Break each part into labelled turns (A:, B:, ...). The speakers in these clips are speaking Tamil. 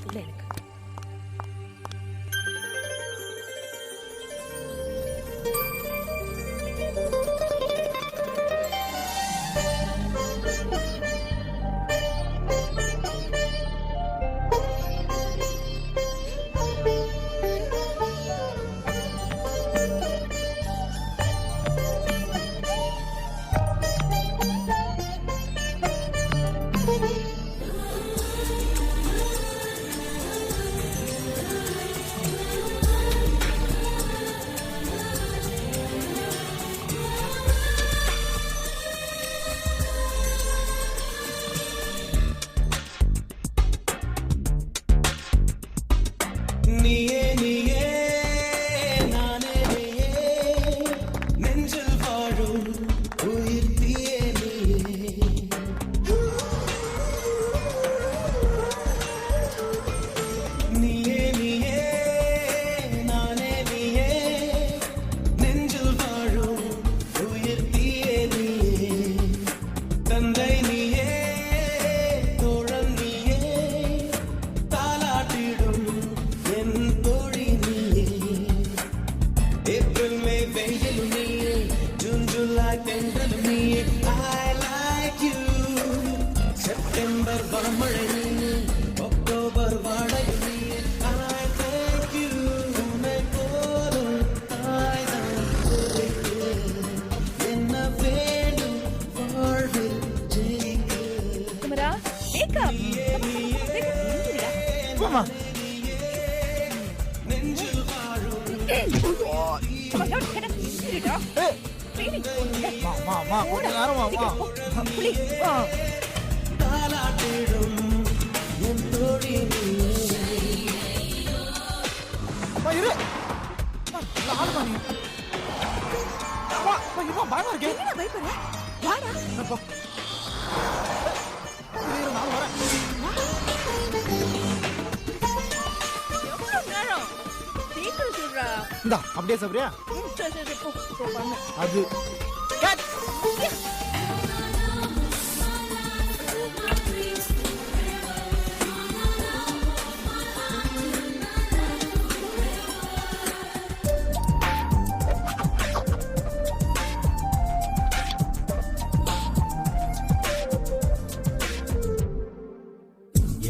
A: இல்ல எனக்கு.
B: அப்படியே சாப்பிடுறியா? அது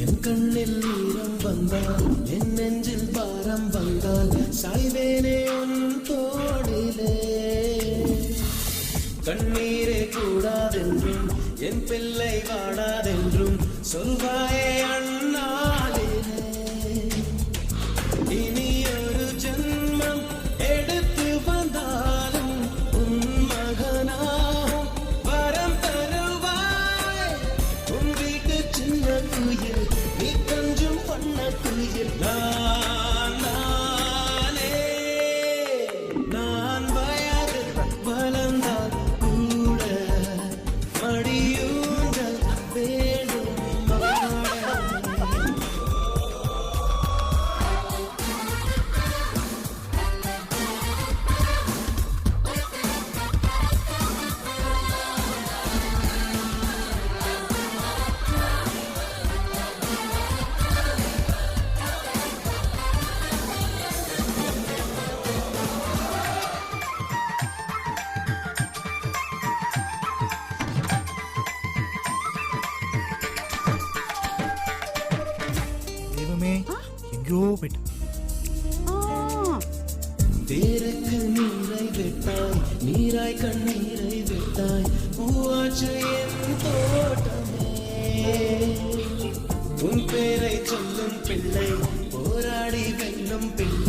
C: என் கண்ணில் நீரம் வந்தால் என் நெஞ்சில் பாரம் வந்தால் சாய்வேனே உன் தோடிலே கண்ணீரே கூடாதென்றும் என் பிள்ளை வாடாதென்றும் சொல்வாயே அண்ணாளிலே இனி ஒரு ஜென்மம் எடுத்து வந்தாலும் உன் மகனாகும் வரம் தருவாய் உன் வீட்டு சின்ன குயில் நீ கொஞ்சம் பண்ண குயில் நான் வயது வளர்ந்தால் கூட மடியூஞ்சல் வேணும் தேருக்கு நீரை விட்டாய் நீராய் கண்ணீரை விட்டாய் பூவாச்சு என் தோட்டமே உன் பேரை சொல்லும் பிள்ளை போராடி வெல்லும் பிள்ளை